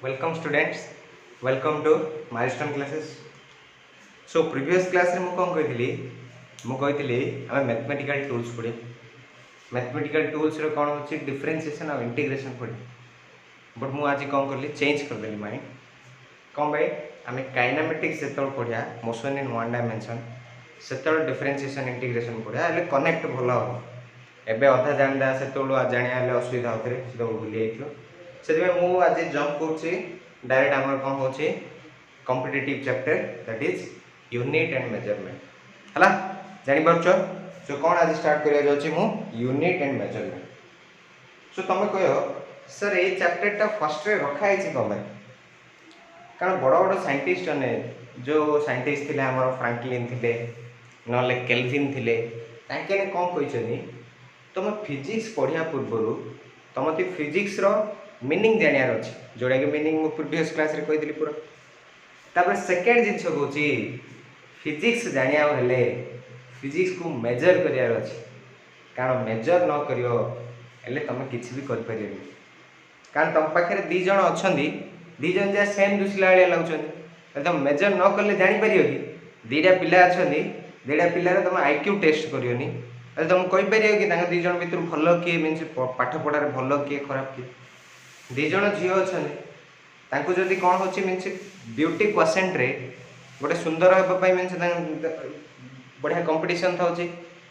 Welcome students, welcome to Milestone classes. So previous class रे मु कौन कही आम मैथमेटिकल टूल्स पढ़े मैथमेटिकल टूल्स रे कौन होची डिफरेंशिएशन और इंटीग्रेशन पढ़े बट मु आज कौन करली चेंज कर देली माइंड कौन भाई आम काइनेमेटिक्स से पढ़िया मोशन इन वन डायमेंशन से डिफरेंशिएशन इंटीग्रेशन पढ़िया हेल्ले कनेक्ट भल हम एबे अधा जाणदा से जानिया असुविधा होते से भूली जाइए से आज जंप कर डायरेक्ट आम कौन हो competitive chapter that is unit and measurement है जापार सो कौन आज स्टार्ट करा यूनिट एंड मेजरमेंट सो तुम कह सर ये चैप्टर फर्स्ट रे रखाई कौन भाई कारण बड़ बड़ साइंटिस्ट ने जो साइंटिस्ट थे आम फ्रांकलिन थे ना केल्विन थे कौन कहते तुम फिजिक्स पढ़िया पूर्व तुम फिजिक्स रो मीनिंग जानियार अच्छे जोड़ा कि मीनिंग मु प्रीवियस क्लास रे कही पूरा तापर सेकेंड जिनस कौन फिजिक्स जानिया हेले फिजिक्स को मेजर करियार अच्छे कारण मेजर न करियो हेले तुम किसी भी कर कारण तुम पाखे दी जन अच्छा दी जन जहाँ सेम दुसला भाया लगुच तुम मेजर न कले जापर कि दीटा पिला अच्छा दीटा पिलार तुम आईक्यू टेस्ट करनी तुम कहीपर कि दी जन भर भल किए मीन पाठ पढ़ार भल किए खराब किए दी जन झील अच्छा जदि कौन हो मीनस ब्यूटी क्वेश्चन रे गोटे सुंदर हाँपाई मीनस बढ़िया कंपटीशन था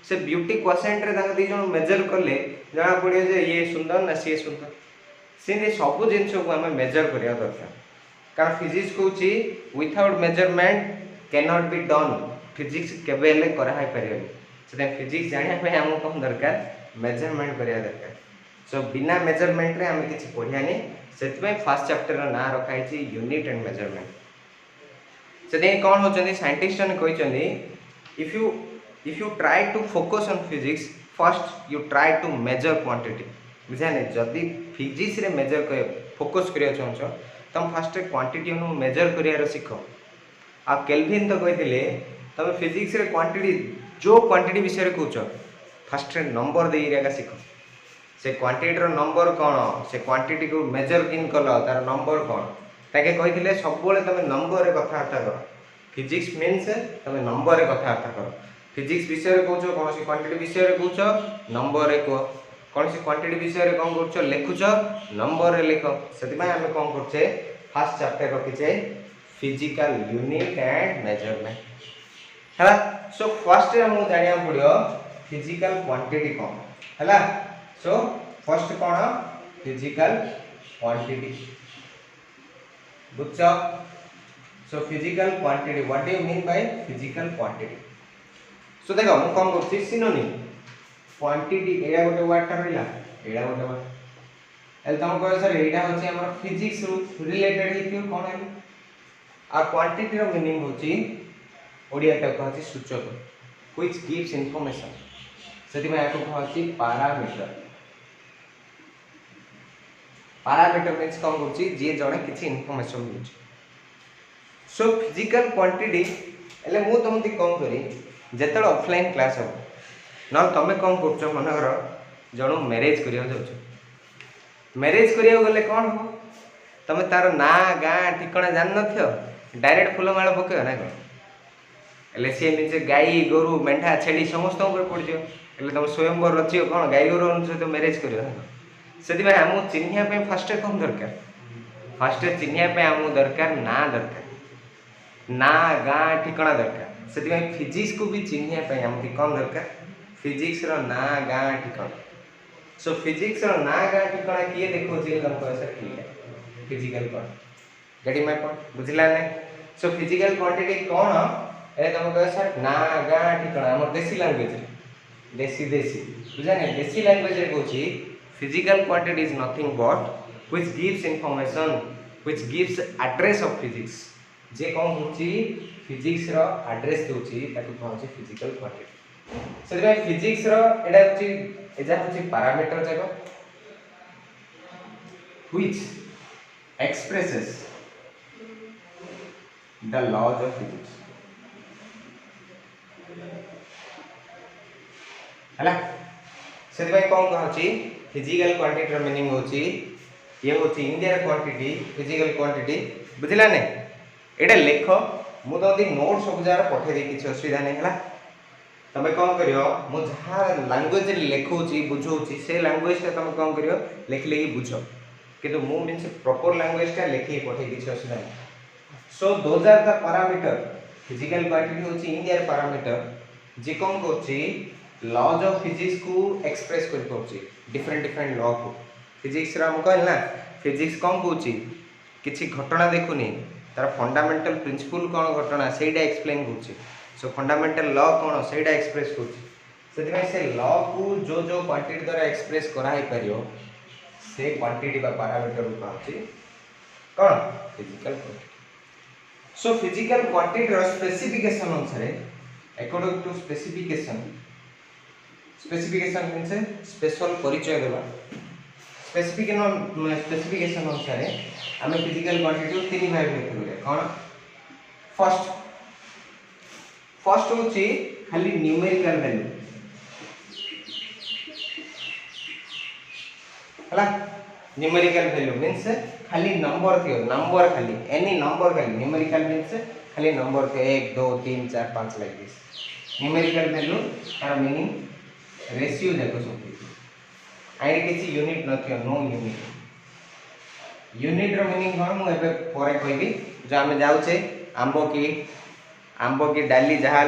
से ब्यूटी क्वेश्चन रे दी जन मेजर कले जना पड़े जे ये सुंदर ना सी सुंदर से सब जिन को आम मेजर करवा दरकार कारण फिजिक्स कौच without measurement can not be done physics केवे कराई से फिजिक्स जानापी आम कौन दरकार मेजरमेंट करवा दरकार सो बिना मेजरमेंट रे आम किसी पढ़ानी से फास्ट चैप्टर ना रखाई यूनिट एंड मेजरमेंट से कौन होती साइंटिस्ट ने कहते if you try to focus on physics first you try to measure quantity बुझाने जदि फिजिक्स रे मेजर कर फोकस करिया चाहछ तुम फास्ट क्वांटिटी मेजर करियार शिख आ केल्विन तो कहते तुम फिजिक्स रे क्वांटिटी जो क्वांटिटी विषय कौच फास्ट नंबर देगा शिख से क्वांटिटी नंबर कौन से क्वांटिटी को मेजर किन कल तार नंबर कौन ताके कहते सब तुम नंबर कथबार्ता कर फिजिक्स मीन्स तुम नंबर कथबार्ता कर फिजिक्स विषय कौच कौन क्वांटिटी विषय कौच नंबर कह कौन सी क्वांटिटी विषय कौन कर लिखुच नंबर लिख से आम कौन करचे फास्ट चैप्टर रखीचे फिजिकल यूनिट एंड मेजरमेंट है सो फर्स्ट आमको जाना पड़ो फिजिकल क्वांटिटी कौन है सो फर्स्ट कौन फिजिकल क्वांटिटी बुझ सो physical quantity what do you mean by physical quantity सो देखो मु कौन कर सिनोनिम क्वांटिटी एड़ा गोटे वर्ड टा रहिला एड़ा गोटे वर्ड एल तुम कह सर एड़ा होची हमर फिजिक्स रु रिलेटेड हिथियो कोन है आ क्वांटिटी रो मीनिंग होची ओडिया टा कहछि सूचक व्हिच गिव्स इंफॉर्मेशन सेति में आको कहछि पैरामीटर पैरामीटर मींस कोन करछि जे जणे किछि इंफॉर्मेशन होछि सो फिजिकल क्वांटिटी एले मु तुमति कोन करी जेतळ ऑफलाइन क्लास हो ना तुम कौन कर मन घर जन मैरेज करा मैरेज करा गले कौन हो तुम तार ना गाँ ठिकना जान न डायरेक्ट फुलमाल पक ना कौन सी निजे गाई गोरु मेढ़ा छेड़ी समस्त पड़ जाए तुम स्वयंवर रचि कौन गाई गोरु सहित मैरेज कर आमको चिन्हवाई फास्ट कौन दरकार फास्ट चिन्हवाई आमको दरकार ना गाँ ठिकना दरकार से फिजिक्स को भी चिन्हवाई आमको कौन दरकार फिजिक्स रो ना गाँ ठिकाना सो फिजिक्स रो ना गाँ ठिकाना किए देखो जी तुमको ऐसा किए फिजिकल कौन गेटिंग माय पॉइंट बुझला ने सो फिजिकल क्वांटिटी कौन ए तुमको ऐसा ना गाँ ठिकाना हमर देसी लैंग्वेज देसी बुझा ने देसी लैंग्वेज रे कहूची physical quantity is nothing but which gives information which gives address of physics जे कौन होची फिजिक्स रो एड्रेस दोची ताकू कहूची फिजिकल क्वांटिटी से फिजिक्स रो एडा होची एजा होची पैरामीटर जाको which expresses the laws of physics हला से कौन कहूची फिजिकल क्वांटिटी रो मीनिंग होची ये हूँ इंडिया क्वांटिटी फिजिकल क्वांटिटी बुझला नहीं एटा लेख मु तो नोट सब जार पठे दे किसी असुविधा नहीं है तुम कौन कर जहाँ लांगुएज लिखुची बुझाऊँगी से लांगुएज तुम कौन कर लिख लिखी बुझ कि मीन प्रॉपर लांगुएज लिखिकी पठे किसी असुविधा नहीं so those are the parameter physical quantity हूँ इंडिया पैरामीटर जी कौन कर लॉज ऑफ फिजिक्स को एक्सप्रेस कर डिफरेंट डिफरेंट लॉ को फिजिक्स कहल ना फिजिक्स कौन कौच किसी घटना देखुनी तार फंडामेंटल प्रिंसिपल कौन घटना से एक्सप्लेन कर सो फंडामेंटल लॉ कौन से एक्सप्रेस कर से लॉ को जो जो क्वांटिटी द्वारा एक्सप्रेस कराई पार से क्वांटिटी पैरामीटर कौन कौन physical quantity so physical quantity specification अनुसार according to specification mean special परिचय देवा स्पेसिफिकेशन अनुसार आम फिजिकल क्वांटिटी को तीन भाग में कौन फर्स्ट हूँ खाली न्यूमेरिकल वैल्यू है न्यूमेरिकल वैल्यू मीन्स खाली नंबर थी नंबर खाली एनी नंबर खाली न्यूमेरिकल मीन्स खाली नंबर थे 1 2 3 4 5 लाइक दिस न्यूमेरिकल वैल्यू तार मीनिंग रेशियो जाक सब आई किसी यूनिट नथियो नो यूनिट रो मीनिंग कौन मुझे पर कहबी जो आम जाऊे आंब की डाली जहाँ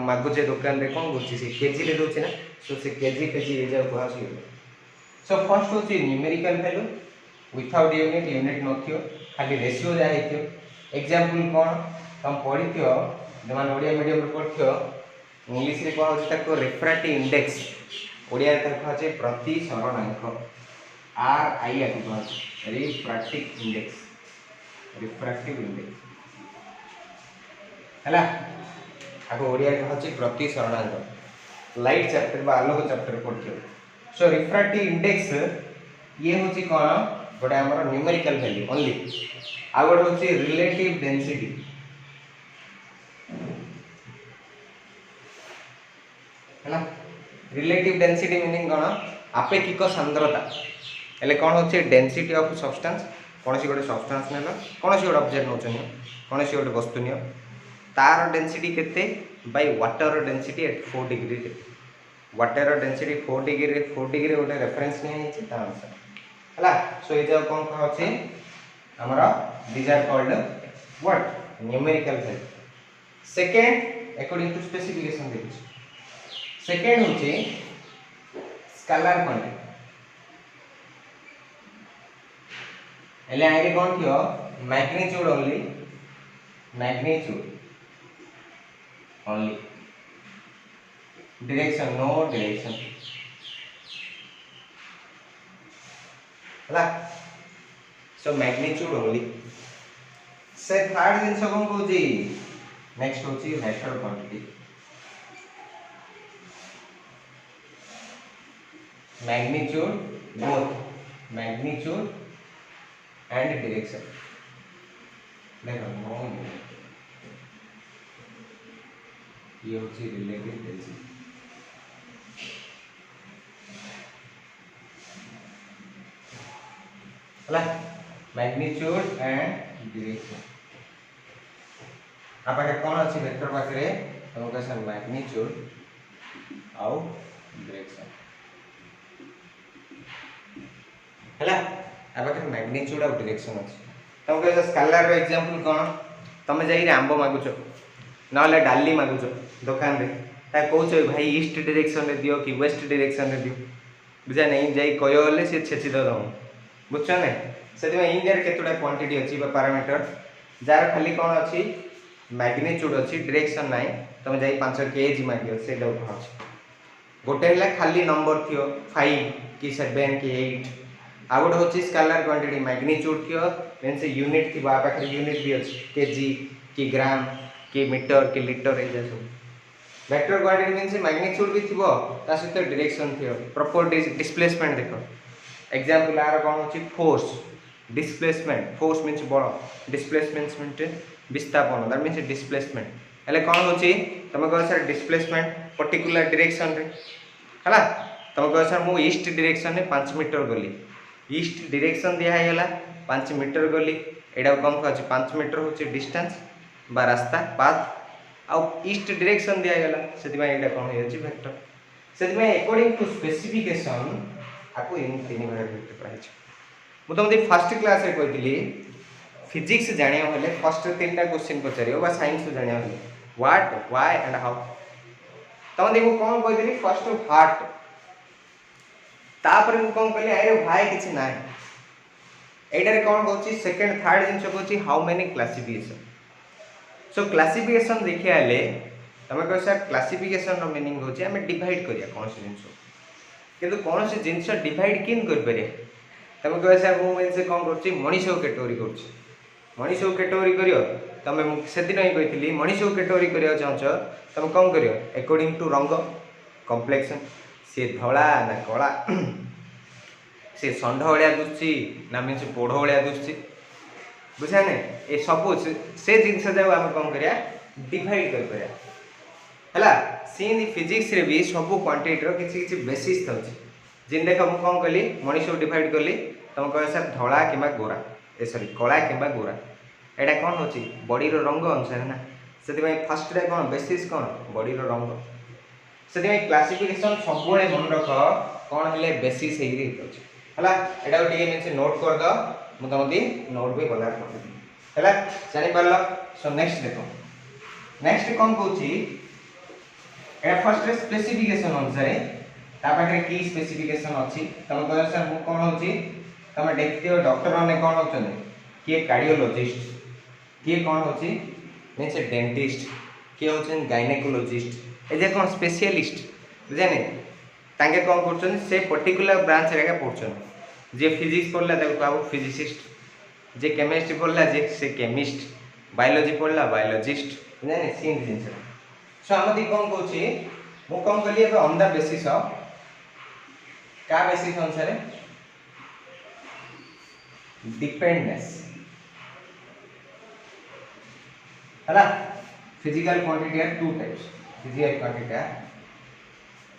मागुचे दुकान रे कौन कर केजी दूसरे ना सो से केजी केजी ये जाओ कह सो फर्स्ट हूँ न्यूमेरिकल वैल्यू विथआउट यूनिट नथियो खाली रेशियो जहाँ एग्जांपल कौन तुम पढ़ी जो मैंने ओडिया मीडियम पढ़ो इंग्लीश रे कह रिफ्रैक्टिव इंडेक्स ओडिया कहे प्रतिसरणांक RI या रिफ्रैक्टिव इंडेक्स है आगे ओडिया कहे प्रतिसरणांक लाइट चैप्टर बा आलोक चैप्टर पढ़ो सो रिफ्रैक्टिव इंडेक्स ये हूँ कौन गोटे आम न्यूमेरिकल वैल्यू ओनली आ गए हूँ रिलेटिव डेंसिटी है रिलेटिव डेंसिटी मीनिंग कौन आपेक्षिक सांद्रता हेल्ले कौन हो डेंसिटी ऑफ सब्सटेंस कौन सी गोटे सब्सटेंस ने कौन सी गोटे ऑब्जेक्ट नौ कौन सी गोटे वस्तु नि तार डेंसिटी केते by water density at 4 degree water density 4 degree गोटे रेफरेंस नहीं है सो ये कौन कहे आमर these are called what numerical value second according to specification देखिए सेकेंड हूँ स्केलर क्वांटिटी हेल्ले आईडी कौन थी magnitude only direction no direction है सो मैग्नीट्यूड ओनली से थर्ड जिन कौन कौन नेक्स्ट हूँ vector quantity magnitude and direction देखो ये हूँ relative density magnitude and direction आप कौन अच्छी वेक्टर पाखे तुम कह मैग्नीट्यूड आउ डायरेक्शन है मैग्नीट्यूड आउ डायरेक्शन अच्छी तुम कह स्केलर एग्जांपल कौन तुम जाइए आंब मागुच ना डाली मागुच दुकान रे कौच भाई ईस्ट डायरेक्शन रे दियो कि वेस्ट डायरेक्शन रे दियो बुझा नहीं जाई कहले सी छेची दम बुझ ना से इंडिया केतोटा क्वांटिटी अच्छी पैरामीटर जार खाली कौन अच्छी मैग्नीट्यूड अच्छी डायरेक्शन ना तुम जाई 5 kg मागियो से गोटे खाली नंबर थी 5 कि 7 कि 8 आ गोटे हूँ स्केलर क्वांटिटी मैग्नीट्यूड थी मीन से यूनिट थी पाखे यूनिट भी अच्छी केजी कि ग्राम कि मीटर कि लिटर ये सब वेक्टर क्वांटिटी मीन से मैग्नीट्यूड भी थी सहित डायरेक्शन थी प्रॉपर डिस्प्लेसमेंट देख एग्जांपल आर कौन हो फोर्स डिस्प्लेसमेंट फोर्स मीन्स बल डिस्प्लेसमेंट मीन्स विस्थापन दैट मीन्स डिस्प्लेसमेंट हेल्ले कौन हो तुम कह सर डिस्प्लेसमेंट पर्टिकुलर डायरेक्शन रे है तुम कह सर मु ईस्ट डायरेक्शन में 5 मीटर गली ईस्ट डायरेक्शन दिगला 5 मीटर गली एटा कौन कहूँ 5 मीटर हूँ डिस्टेंस बा रास्ता पाथ आउ ईस्ट डायरेक्शन दिगला से कौन हो वेक्टर से अकॉर्डिंग टू स्पेसिफिकेशन आपको इन 3 भाग व्यक्त कर मुझे फर्स्ट क्लास रे कहती फिजिक्स जाना हेल्ले फर्स्ट 3टा क्वेश्चन पचार साइंस जाना व्हाट व्हाई एंड हाउ तुम देखो कौन कही फर्स्ट व्हाट तापर मु कौन कहली अरे व्हाई किसी ना एटारे कौन कहूँ सेकेंड थर्ड जिन कहूँ how many classification so classification देखिए तुम कह सर क्लासिफिकेशन मीनिंग हूँ आम डिवाइड करिया कौन से जिन किंतु कौन से जिन डिवाइड किन कर तुम कह सर मुझे कौन कर मनीष को कैटेगोरी कर मनीष को कैटेगोरी कर तुम से दिन ही कही मनीष को कैटेगोरी करने चाहछ तुम कौन कर अकॉर्डिंग टू रंग कम्प्लेक्शन सी धला ना कला सी षंढ भाया दुसुची ना मीन पोढ़ भाया दुसुची बुझा ना ये सब से जिनस जाक आम कौन करा डिवाइड कर सी फिजिक्स रे भी सब क्वांटिटी किसी किसी बेसिस था जिन देख मुझे कौन कली मनीष को डिवाइड कली तुम कह सर धला कि गोरा ए सॉरी कला कि गोरा एटा कौन हो बॉडी रंग अनुसार ना से फर्स्ट कौन बेसिस कौन बॉडी रंग से क्लासिफिकेशन सब मन रख कौन है बेसिस है मीन नोट कर दो मुझे तुमको नोट भी बना है जापर सो नेक्स्ट देख नेक्स्ट कौन कौन फर्स्ट स्पेसिफिकेशन अनुसार तापाखे की स्पेसिफिकेशन अच्छी तुम कह सर मु कौन हो तुम देखते डॉक्टर मैंने कौन हो किए कार्डियोलॉजिस्ट किए कौन हो मीन से डेंटिस्ट किए हो गायनेकोलॉजिस्ट ए कौन स्पेशलिस्ट बुझे तांके कौन कर से पर्टिकुलर ब्रांच रे पढ़ुन जे फिजिक्स पढ़ला कहू फिजिसिस्ट जे केमिस्ट्री पढ़ला जे से केमिस्ट बायोलॉजी पढ़ला बायोलॉजिस्ट बुझे सीन जिन सो आम कौन कौन मु कौन कली ऑन द बेसिस ऑफ क्या बेसिस अनुसार डिपेंडेंस है physical quantity are two types physical quantity are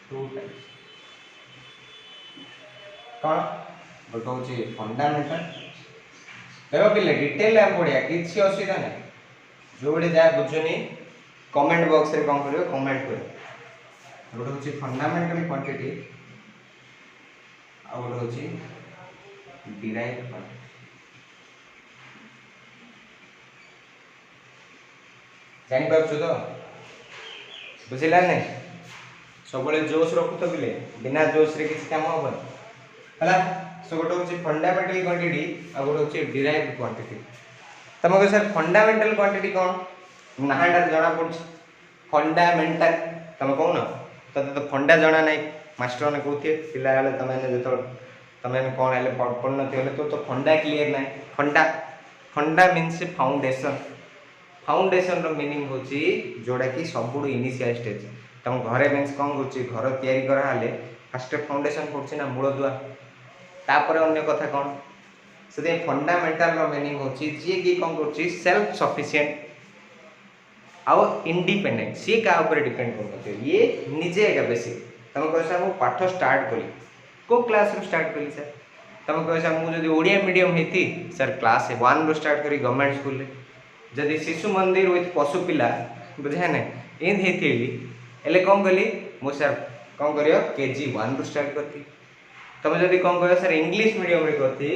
two types कौन गोटे हूँ फंडामेंटल देखो पिले डिटेल पढ़िया किसी असुविधा ना जो जहाँ बुझुनी कमेंट बॉक्स रे कौन करियो कमेंट करियो गोटे हूँ फंडामेंटल क्वांटिटी आ गोटे हूँ डिराइव्ड क्वांटिटी जानी पार्छ तो बुझिला नहीं सब जोश रखु तो पिले बिना जोश रे किसी काम हेबन है सो गोटे हूँ फंडामेंटल क्वांटिटी आ गोटे हूँ डिराइव्ड क्वांटिटी तुम कह सर फंडामेंटल क्वांटिटी कौन नाटा जना पड़ फंडामेंटल तुम कौन तो फंडा जना ना मास्टर ने कहते पिला तुमने जो तुमने कौन है पढ़ न तो फंडा क्लीयर ना फंडा फंडा मीन्स फाउंडेशन फाउंडेशन रो मीनिंग हूँ जोड़ा कि सब इनिशियल स्टेज तुम घरे मीन्स कौन कर घर तैयारी कराले फास्ट फाउंडेशन पड़े ना मूल दुआ तापर अन्य कथा कौन से फंडामेंटल रो मीनिंग हूँ जी कि कौन कर सेल्फ सफिशिएंट आउ इंडिपेंडेंट सी क्या डिपेंड कर ये निजे एका बेसिक तुम कह सर मुझे पाठ स्टार्ट कली को क्लास रू स्टार्ट कली सर तुम कह सर मुझे ओडिया मीडियम होती सर क्लास 1 रू स्टार्ट करी गवर्नमेंट स्कूल जदि शिशु मंदिर विथ पशु पिला बुझे ना इन होती कौन कली मु सर कौन कर KG 1 रू स्टार्ट करती तुम जदि कौन कह सर इंग्लिश मीडियम रे करती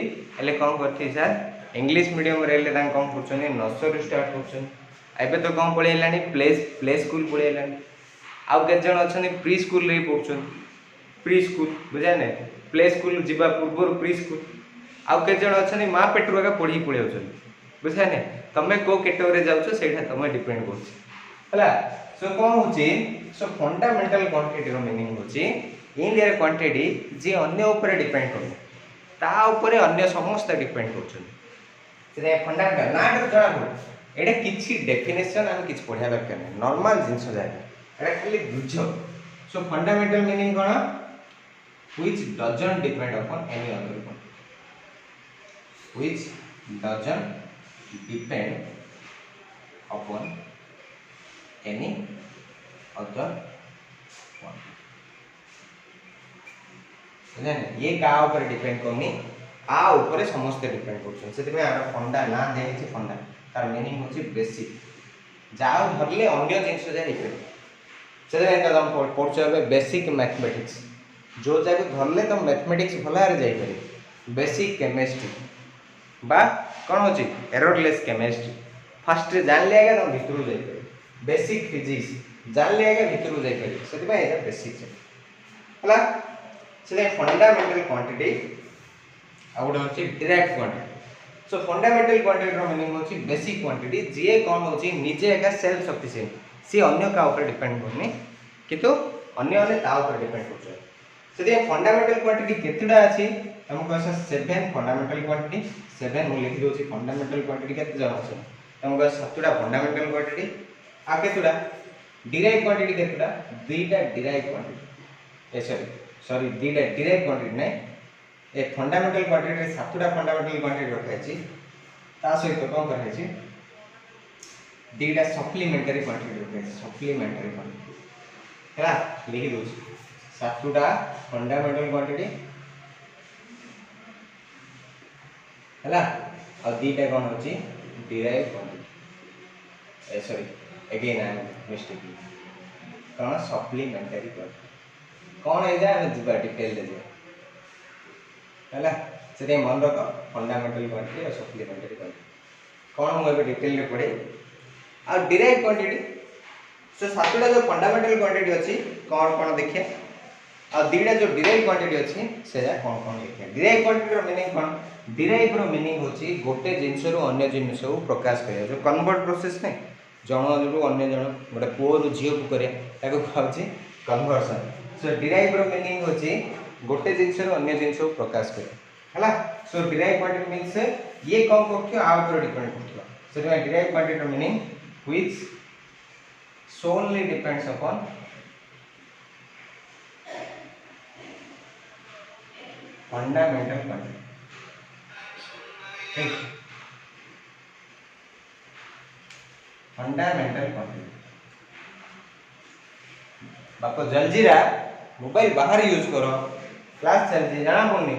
कौन करती सर इंग्लिश मीडियम रे कौन कर नर्सरी स्टार्ट कर एबे तो कौन पढ़ेलानी प्ले स्कूल पढ़ेलानी आउ के जन अच्छा प्री स्कूल रे पढ़ुन प्री स्कूल बुझे ना प्ले स्कूल जीवा पूर्व प्री स्कूल आउ के जन अच्छा माँ पेटर एका पढ़ी पड़े बुझे ना तुम को कैटेगरी जाऊँ से तुम डिपेंड कर सो कौन हो सो फंडामेंटल क्वांटिटी मीनिंग हूँ इन देयर क्वांटिटी जी अन्य ऊपर डिपेंड कर अन्य समस्त डिपेंड कर फंडामेंटल ना जना पड़े एटा किसी डेफिनेशन आम किसी पढ़ा दरकार नहीं नॉर्मल जिनस जाए खाली बुझ सो फंडामेंटल मीनिंग कौन which doesn't depend upon any other one which doesn't depend upon any other one ये क्या ऊपर डिपेंड करनी आ ऊपर समस्त डिपेंड करछन सेति में आर फंडा ना देछि फंडा तार मीनिंग होछि बेसिक जाओ धरले अन्य जिनिस जे हेइ पे से एकदम पढ़छ बेसिक मैथमेटिक्स जो जाके धरले तो मैथमेटिक्स भला रे जाई पारे बेसिक केमिस्ट्री बा कौन होची एररलेस केमिस्ट्री फास्ट रे जान लिया तो भितर जाई पारे बेसिक फिजिक्स जान लिया भितर जाई पारे सेति में एटा बेसिक हला से फंडामेंटल क्वांटिटी आ गोटे होची derived quantity so fundamental quantity रो मीनिंग होची बेसिक क्वांटिटी जे कौन होची निजे एका सेल्फ सफिशिएंट सी अन्य का ऊपर डिपेंड करनी किंतु अन्य अन्य ता ऊपर डिपेंड करछ सेति फंडामेंटल क्वांटिटी केतुडा अछि हम कहस 7 फंडामेंटल क्वांटिटी 7 मु लिखि दोची फंडामेंटल क्वांटिटी केते जण अछि हम कहस 7टा फंडामेंटल क्वांटिटी आ केतुडा डिराइव्ड क्वांटिटी केतुडा दुईटा डिराइव्ड क्वांटिटी ए सॉरी दुईटा डिराइव्ड क्वांटिटी नै ए फंडामेंटल क्वांटिटी 7टा फंडामेंटल क्वांटिटी रखाइछि ता सहित कोन कराइछि दुईटा सप्लीमेंटरी क्वांटिटी रखाइछि सप्लीमेंटरी क्वांटिटी हैला लिखि दोछि 7टा फंडामेंटल क्वांटिटी हैला और दुईटा कोन होछि डिराइव्ड क्वांटिटी ए sorry again I am mistake कोन सप्लीमेंटरी क्वांटिटी कोन ए जा जिबा डिटेल दे हैला से मन रख फंडामेंटल क्वांटिटी और सप्लीमेंटरी क्वांटिटी कौन मुझे डिटेल रे पढ़े आ डिराइव्ड क्वांटिटी सो 7टा जो फंडामेंटल क्वांटिटी अछि कौन कौन देखिए आ दुईटा जो डिराइव्ड क्वांटिटी अछि सेजा कौन कौन देखिए डिराइव्ड क्वांटिटी रो मीनिंग कौन डिराइव रो मीनिंग होछि गोटे जिंस रो अन्य जिंस को प्रकाश करिया जो कन्वर्ट प्रोसेस नै जण रो अन्य जण गोटे पुओ रो झियो को करे ताको कहछि कन्वर्सन सो डिराइव रो मीनिंग होछि गोटे जिंस रो अन्य जिंस को प्रकाश करे हला सो डिराइव क्वांटिटी मींस ये कौन करथियो आ ऊपर डिपेंड करथियो सो डिराइव क्वांटिटी रो meaning which solely depends upon fundamental quantity ठीक फंडामेंटल क्वांटिटी बापा जलजीरा मोबाइल बाहर यूज करो क्लास चलती जाना पड़नी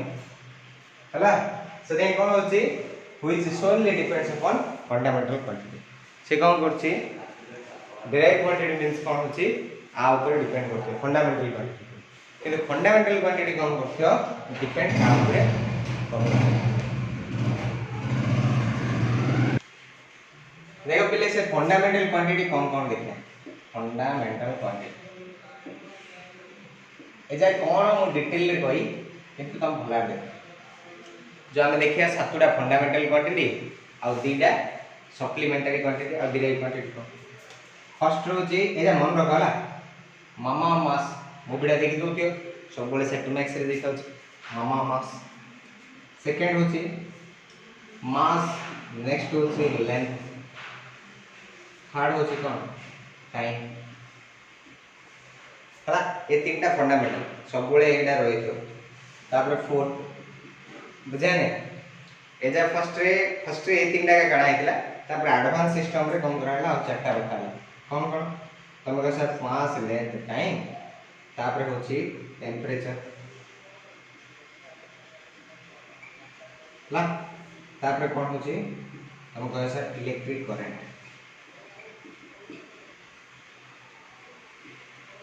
हला से कौन होची which solely depends upon fundamental quantity से कौन करची डिराइव्ड क्वांटिटी मींस कौन होची आ ऊपर डिपेंड करते फंडामेंटल क्वांटिटी किंतु फंडामेंटल क्वांटिटी कौन करथियो डिपेंड आ ऊपर करते देखो पहले से फंडामेंटल क्वांटिटी कौन देखिए फंडामेंटल क्वांटिटी एजा कौन मु डिटेल रे कही किंतु तुम भला दे जो हम देखिया 7टा फंडामेंटल क्वांटिटी आ दुईटा सप्लीमेंटरी क्वांटिटी आ डिराइव्ड क्वांटिटी फर्स्ट रोजी एजा मन रखला मामा मास मूवीटा देखि दोतियो सब बेले सेट मैक्स रे देखाउ मामा मास सेकंड होची मास नेक्स्ट होची लेंथ थर्ड होची कोन टाइम हला ये तीनटा फंडामेंटल सब बेले एटा रहितो तापर फोर्थ बुझाने एजा फर्स्ट रे ए तीनटा का काढा आइतला तापर एडवांस सिस्टम रे कम कराला और चारटा रखाला कौन कौन तुम कह सर मास लेंथ टाइम तापर होची टेंपरेचर ला तापर कौन होची तुम कह सर इलेक्ट्रिक करंट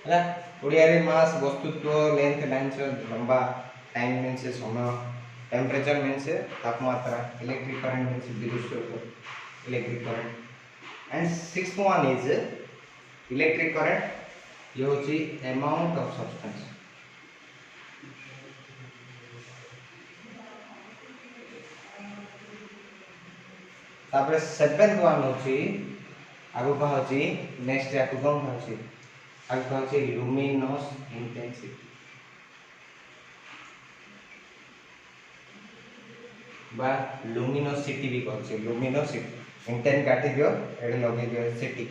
ला ओडिया रे मास वस्तुत्व लेंथ लाइन से लंबा टाइम मींस समय टेंपरेचर मींस तापमात्रा इलेक्ट्रिक करंट मींस विद्युत electric current and sixth one is electric current ये होची amount of substance तापर सेवेंथ वन होची आगु का होची नेक्स्ट आगु कौन होची आगु का होची लुमिनस इंटेंसिटी बा लुमिनोसिटी भी कहछे लुमिनोसिटी इंटेन काटी दियो एडे लगे दियो सिटी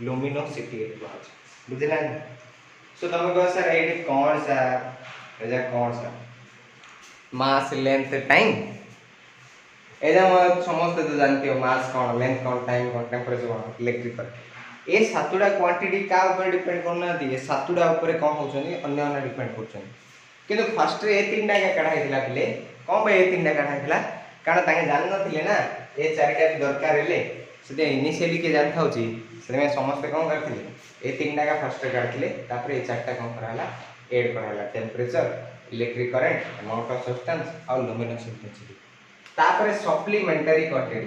लुमिनोसिटी कहछ बुझला सो तुम कह सर एडी कौन सा एजा कौन सा मास लेंथ टाइम एजा समस्त तो जानते हो मास कौन लेंथ कौन टाइम कौन टेंपरेचर कौन इलेक्ट्रिक कौन ए सातुडा क्वांटिटी का ऊपर डिपेंड करना दी ए सातुडा ऊपर कौन होछनी अन्य अन्य डिपेंड करछन किंतु फर्स्ट ए तीन टा कढ़ाई पिले कौन भाई ए तीन टा कढ़ाई कारण ताके जान नथिले ना ए चारिटा भी दरकार हेले से इनिशियली के जान थाउची से समस्त कौन करथिले ए तीन टा फर्स्ट काढथिले तापर ए चारटा कौन कराला ऐड कराला temperature electric current amount of substance और लुमिनस इंटेंसिटी तापर सप्लीमेंटरी क्वांटिटी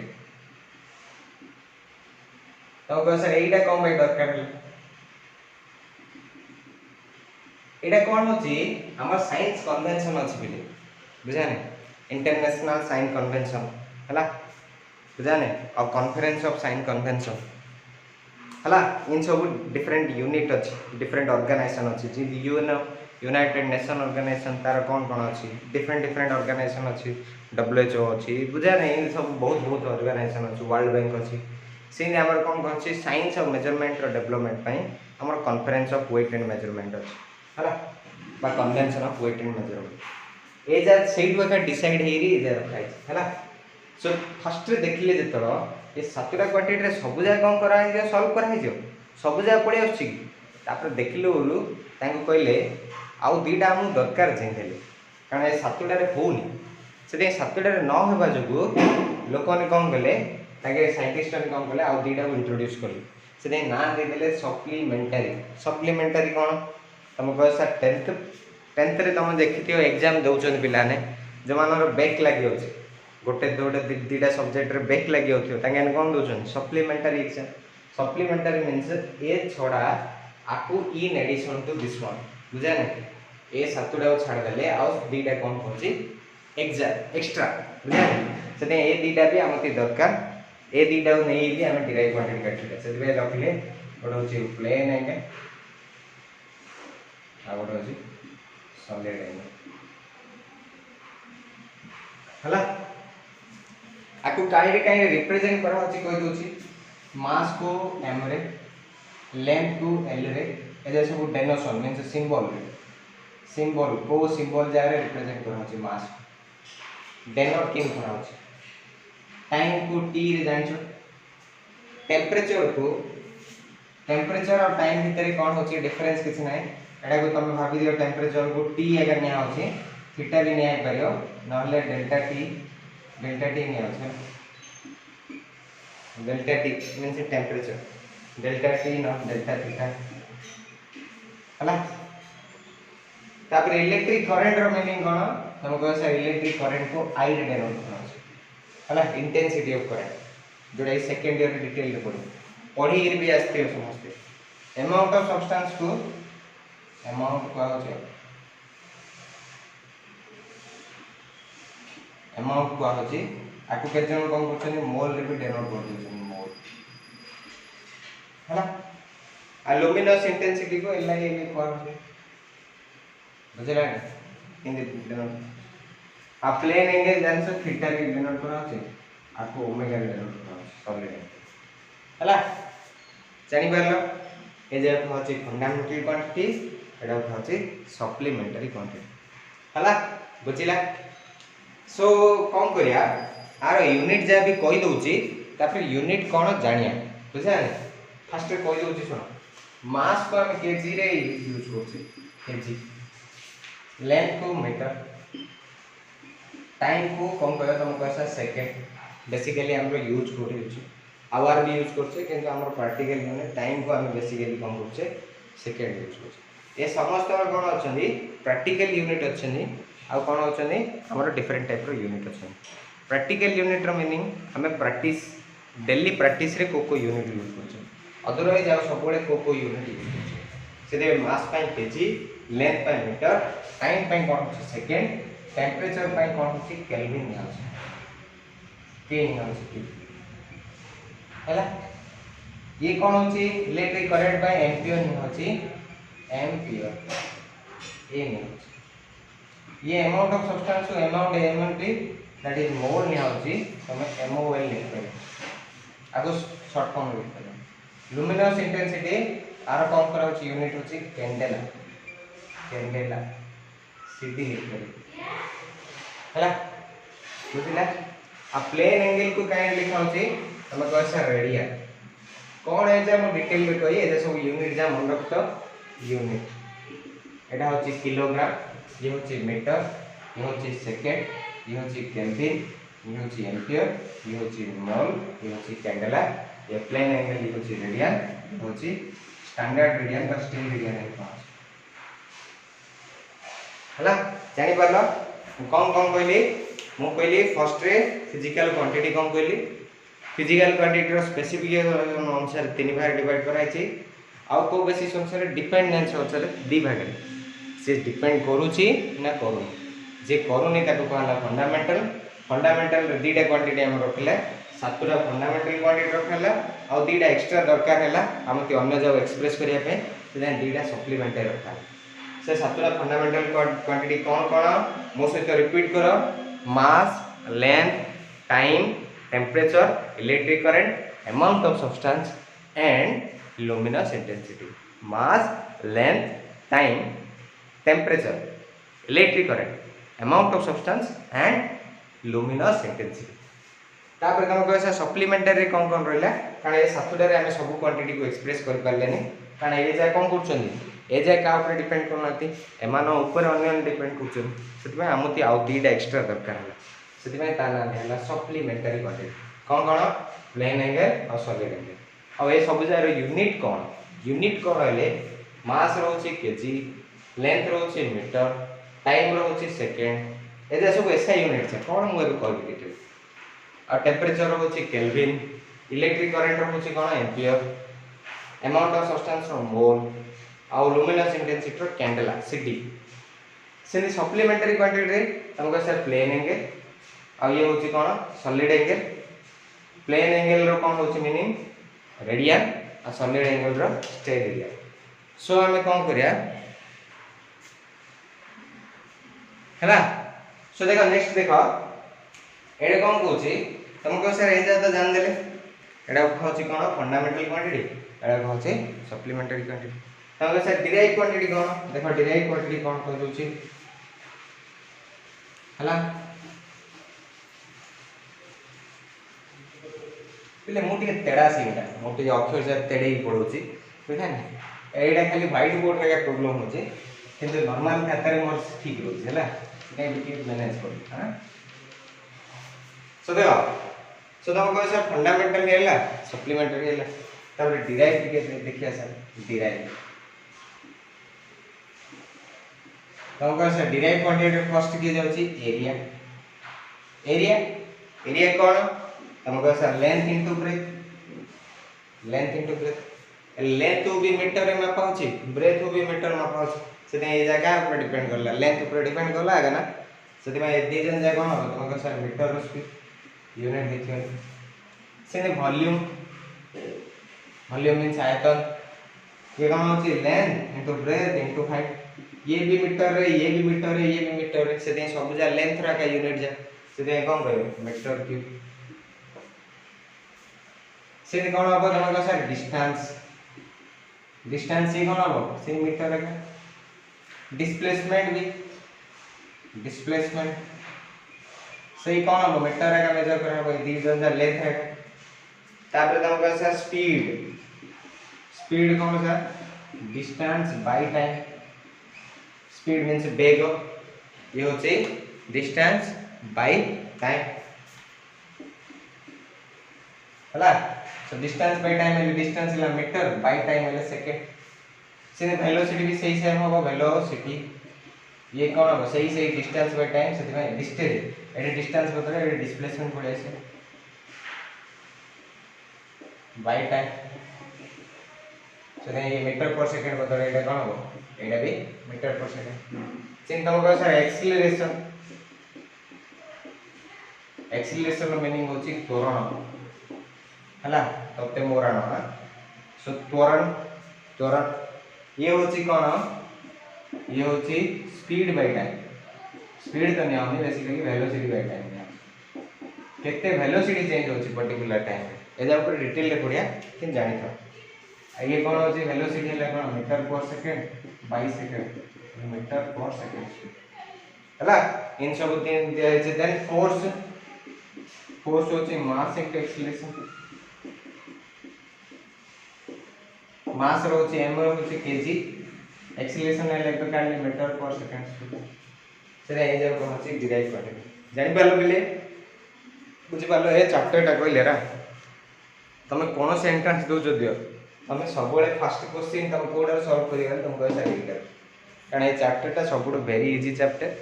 तो कह सर एटा कौन भाई दरकार हेले एटा कौन होची हमर साइंस कन्वेंशन अछि बिले बुझाने इंटरनेशनल साइन कन्वेंशन हला बुझाने और कॉन्फ्रेंस ऑफ साइन कन्वेंशन हला इन सब डिफरेंट यूनिट अछि डिफरेंट ऑर्गेनाइजेशन अछि जी यूनाइटेड नेशन ऑर्गेनाइजेशन तार कौन कौन अछि डिफरेंट ऑर्गेनाइजेशन अछि WHO अछि बुझाने इन सब बहुत ऑर्गेनाइजेशन अछि वर्ल्ड बैंक अछि सेने हमर कौन कौन अछि साइंस ऑफ मेजरमेंट और डेवलपमेंट पई हमर conference of weight and measurement अछि हला बा convention of weight and measurement ए जा सेट वका डिसाइड हेरी ए जा रखाइ हला सो फर्स्ट देखिले जेतरो ये सातटा क्वांटिटी रे सब जा कौन करा है सॉल्व करा है सब जा पड़े अछि तापर देखिलो बोलू तांको कहले आउ दीटा हम दरकार जेंदेले कारण ए सातटा रे होनी से सातटा रे न होबा जगु लोक ने कौन गले ताके साइंटिस्ट ने कौन गले आउ दीटा को इंट्रोड्यूस करले से ना दे देले सप्लीमेंटरी कौन तुम कह सर 10th रे तुम देखिथियो एग्जाम दउछन पिलाने जो मानर बैक लागि होछि गोटे दीटा सब्जेक्ट रे बैक लागि होथियो ताके कौन दउछन सप्लीमेंटरी एग्जाम सप्लीमेंटरी मींस ए छोड़ा आकु in addition to this one बुझा नहीं ए सातुडा छाड़ देले आ दीटा कौन होछि एग्जाम एक्स्ट्रा बुझा से ए दीटा भी हमते दरकार ए दीटा नै भी हम डिराइव क्वांटिटी काटिले से बे रखिले गोड होछि प्लेन एंगल आ गोड होछि सॉलिड एंगल हला आकु काई रिप्रेजेंट करा होछि कोइ दोछि मास को m रे लेंथ को l रे एजे सब डेनोशन मींस सिंबल को सिंबल जारे रिप्रेजेंट करा होछि मास डेनोट किन करा होछि टाइम को t रे जानछो टेम्परेचर और टाइम भीतर कोन होछि डिफरेंस किछ नै एडा को तुम भाबी दियो टेम्परेचर को t अगर निया होछि थीटा भी निया परियो नहले डेल्टा t निया होछि delta t means temperature delta t not delta theta हला तापर इलेक्ट्रिक करंट रो मीनिंग कोन हम कह से इलेक्ट्रिक करंट को I रे डिनोट करा हला इंटेंसिटी ऑफ करंट जोडा सेकंड ईयर डिटेल रे पढ़ी गिर भी आस्ते समझते अमाउंट ऑफ सब्सटेंस को अमाउंट को होचे अमाउंट को होची आकु के जन कोन करछन मोल रे भी डिनोट कर देछन मोल हला आ लुमिनस इंटेंसिटी को एला ये भी कोन होचे बुझला हिंदी डिनोट आ प्लेन एंगल जान से थीटा भी डिनोट करा होचे आकु ओमेगा डिनोट करा होचे सॉलिड हला जानि परलो ए जे होची फंडामेंटल क्वांटिटी एडा होची सप्लीमेंटरी क्वांटिटी हला बुझिला सो कौन करिया आर यूनिट जा भी कहि दोची तापर यूनिट कोन जानिया बुझा फर्स्ट कहि दोची सुनो मास को हम केजी रे यूज करछी केजी लेंथ को मीटर टाइम को कौन कहया तुम कहसा सेकंड बेसिकली हम यूज करि छी आवर भी यूज करछे किंतु हमर प्रैक्टिकल यूनिट टाइम को हम बेसिकली कौन करछे सेकंड यूज करछे ए समस्त कोन अछनी प्रैक्टिकल यूनिट अछनी आ कोन अछनी हमर डिफरेंट टाइप रो यूनिट अछनी प्रैक्टिकल यूनिट रो मीनिंग हमें प्रैक्टिस डेली प्रैक्टिस रे को यूनिट यूज करछे अदरवाइज आ सब बळे को यूनिट यूज करछे सेदे मास पई केजी लेंथ पई मीटर टाइम पई कोन होछ सेकंड टेम्परेचर पई कोन होछ केल्विन निया के निया हला ये कोन होची इलेक्ट्रिक करंट बाय एंपियर नि होची एंपियर ए नि होची ये amount of substance to amount एमएनपी दैट इज मोल नि होची तमे एमओएल लिख पे आगो शॉर्ट फॉर्म लिख पे लुमिनस इंटेंसिटी आर कौन करा होची यूनिट होची कैंडेला सीधी लिख पे हला बुझिला आ प्लेन एंगल को काहे लिखा होची हम कहसा रेडियन कौन है जे हम डिटेल में कही ए सब यूनिट जा मन रखतो यूनिट एटा होची किलोग्राम ये होची मीटर, ये होची सेकेंड, ये होची केल्विन, ये होची एम्पियर, ये होची मोल, ये होची कैंडेला, ये प्लेन एंगल ये होची रेडियन, ये होची स्टैंडर्ड रेडियन का स्टील रेडियन है पास हला जानि परलो कौन कौन कहली मु कहली फर्स्ट रे फिजिकल क्वांटिटी कौन कहली फिजिकल क्वांटिटी रो स्पेसिफिकेशन अनुसार तीन भाग डिवाइड कराई आउ को बेसिस अनुसार डिपेंडेंस अनुसार दी भाग रे से डिपेंड करूची ना करू जे करूनी ताको कहला फंडामेंटल फंडामेंटल रे दीटा क्वांटिटी हम रखले सातटा फंडामेंटल क्वांटिटी रखला आउ दीटा एक्स्ट्रा दरकार हैला हमके अन्य जब एक्सप्रेस करिया पे से दीटा सप्लीमेंटरी रखा से सातटा फंडामेंटल क्वांटिटी कौन कौन मो सहित रिपीट करो मास length time temperature electric current amount of substance and luminous intensity mass length time temperature electric current amount of substance and luminous intensity तापर तुम कह सप्लीमेंटरी कौन कौन रहा कारण ये सातटारे आम सब क्वांटिटी को एक्सप्रेस कर पारे कारण ये जाए कौन कर ए जाए क्या डिपेंड करना एम अन्य डिपेंड कर आमती आउ दीटा एक्सट्रा दरकार है से ना सप्लीमेंटरी क्वांटिटी कौन कौन प्लेन एंगल और सॉलिड एंगल और ये सब जार यूनिट कौन रही मास रोचे केजी लेंथ रोचे मीटर टाइम रोचे सेकेंड ए सब एसआई यूनिट है कौन मुझे कहबी और टेम्परेचर रोचे केल्विन इलेक्ट्रिक करंट रोचे कौन एम्पियर अमाउंट ऑफ सब्सटेंस मोल आउ लुमिनस इंटेंसिटी कैंडेला सीडी से सप्लीमेंटरी क्वांटिटी तुमको सर प्लेन एंगल आ ये होची कौन सॉलिड एंगल प्लेन एंगल रो कौन होची मीनिंग रेडियन आ सॉलिड एंगल रो स्टेट एरिया सो हमें कौन करिया हैला सो देखो नेक्स्ट देखो एडे कौन कहूची तुमको सर ए जाता जान देले एडा कहूची कौन फंडामेंटल क्वांटिटी एडा कहूची सप्लीमेंटरी क्वांटिटी तुमको सर डिराइव क्वांटिटी कौन देखो डिराइव क्वांटिटी कौन कह दोची हैला पहले मु टिके तेडा सीटा मु टिके अक्षर से तेडे ही पढोची बुझा नै एडा खाली व्हाइट बोर्ड रे प्रॉब्लम होची किंतु नॉर्मल खाता रे मोर ठीक रोची हैला नै बिके मैनेज कर हां सो देखो सो तुमको सर फंडामेंटल हेला सप्लीमेंटरी हेला तब डिराइव टिके देखिया सर डिराइव तुमको सर डिराइव क्वांटिटी फर्स्ट के जाउची एरिया एरिया एरिया कोन तुमको sir length into breadth length भी मीटर में मापा होची ब्रेथ भी मीटर मापा होची से ये जगह ऊपर डिपेंड करला लेंथ ऊपर डिपेंड करला आगे ना से में दी जन जगह कोन तुमको सर मीटर रो स्पीड यूनिट देखियो से वॉल्यूम वॉल्यूम मींस आयतन ये कौन होची length into breadth into height ये भी मीटर रे ये भी मीटर रे ये भी मीटर रे से सब जा लेंथ रा का यूनिट जा से कौन कहबे मीटर क्यूब से कौन हम तुमको सर डिस्टेंस डिस्टेंस ये कौन हम से मीटर रे डिस्प्लेसमेंट भी डिस्प्लेसमेंट सही कौन हम मीटर रे का मेजर करबो डिवीजन जा लेंथ रे तापर तुमको सर स्पीड स्पीड कौन sir distance by time speed means वेग ये होचे डिस्टेंस बाय टाइम हला सो डिस्टेंस बाय टाइम है डिस्टेंस है मीटर बाय टाइम है सेकंड से वेलोसिटी भी सही सेम होबो वेलोसिटी ये कौन होबो सही सही डिस्टेंस बाय टाइम से में डिस्टेंस एडी डिस्टेंस बतले एडी डिस्प्लेसमेंट पड़े से बाय टाइम से ये मीटर पर सेकंड बतले एटा कौन होबो एटा भी मीटर पर सेकंड चिंत तुमको सर एक्सीलरेशन एक्सीलरेशन रो मीनिंग होची त्वरण हला तबते मोराण हां सो त्वरण त्वरण ये होची कौन ये होची स्पीड बाय टाइम स्पीड तो नहीं होनी बेसिकली वेलोसिटी बाय टाइम केते वेलोसिटी चेंज होची पर्टिकुलर टाइम एजा ऊपर डिटेल ले पड़िया कि जानि था ये कौन होची वेलोसिटी ले कौन मीटर पर सेकंड बाय सेकंड मीटर पर सेकंड हला इन सब तीन दिया है देन फोर्स फोर्स होची मास इनटू एक्सीलरेशन मास रोचे एम रोचे केजी एक्सीलरेशन है इलेक्ट्रिकल मीटर पर सेकंड से ए जो कहछि डिराइव क्वांटिटी जानि पालो बिले बुझि पालो ए चैप्टर टा कहले रा तुम कौन से एंट्रेंस दो दियो तुम सब फास्ट क्वेश्चन तुम कोड सॉल्व करिया तुम कह सारी कारण ये चैप्टर टा सब वेरी इजी चैप्टर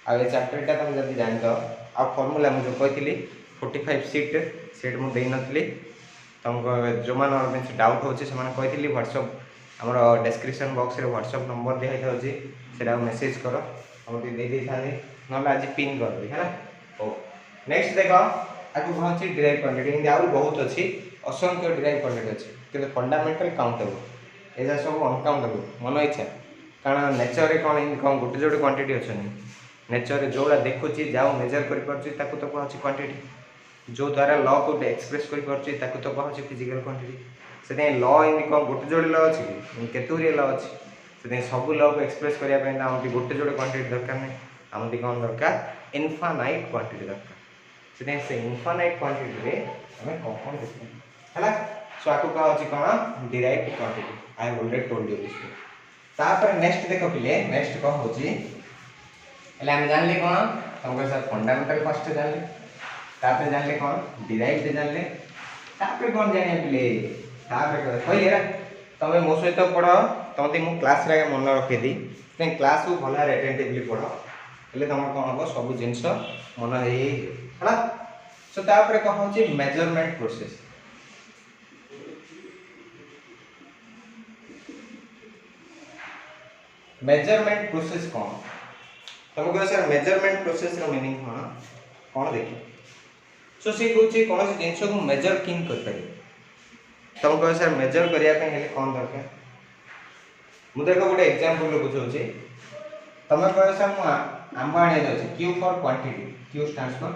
आ ये चैप्टर टा तुम जब जान दो आ फार्मूला मुझे कही 45 सीट मुझे देई नथली तुमको जो मान मीन डाउट होची से माने कही व्हाट्सएप हमर डिस्क्रिप्शन बॉक्स रे व्हाट्सएप नंबर दिया है अछि सेटा मेसेज करो हम दे दे थाने न आज पिन कर दे है ना। ओ नेक्स्ट देखो आगु कहछि डिराइव क्वांटिटी इन आउर बहुत अछि असंख्य डिराइव क्वांटिटी अछि कि फंडामेंटल काउंटेबल एजा सब अनकाउंटेबल मन इच्छा कारण नेचर रे कोन कौन गोटे जोटे क्वांटिटी अछि नेचर रे जोड़ा देखुची जाऊ मेजर करि परछि ताकू तो कहछि क्वांटिटी जो द्वारा लॉ को एक्सप्रेस करि परछि ताकू तो कहछि फिजिकल क्वांटिटी से लॉ इन कौन गोटे जोड़े लॉ अछि केतुरी लॉ अछि से सब लॉ को एक्सप्रेस करिया पे हमति गोटे जोड़े क्वांटिटी दरकार नै हमति कोन दरकार इनफाइनाइट क्वांटिटी दरकार से इनफाइनाइट क्वांटिटी रे हमें कौन देखते हैला सो आको का अछि कोन derived quantity I have already told you this तापर नेक्स्ट देखो पिले नेक्स्ट को होची एले हम जानले कोन हमको सर फंडामेंटल फर्स्ट जानले तापर जानले कोन डिराइव्ड जानले तापर कोन जाने पिले तापर कहले रे तमे मो सहित पढ़ो तमते मु क्लास रे मन रखे दी ते क्लास को भला अटेंटिवली पढ़ो एले तम कोन हो सब जिंस मन हे हला सो तापर को होची मेजरमेंट प्रोसेस मेजरमेंट प्रोसेस कौन तुमको सर मेजरमेंट प्रोसेस रो मीनिंग कौन देखि सो सी कहूची कौन से जिंस को मेजर किन कर पारे तुमको सर मेजर करिया पे हेले कौन दरकार मु देखो गोटे एग्जांपल बुझौची तमे कह सर मु आंबा आने जाउची Q for quantity Q stands for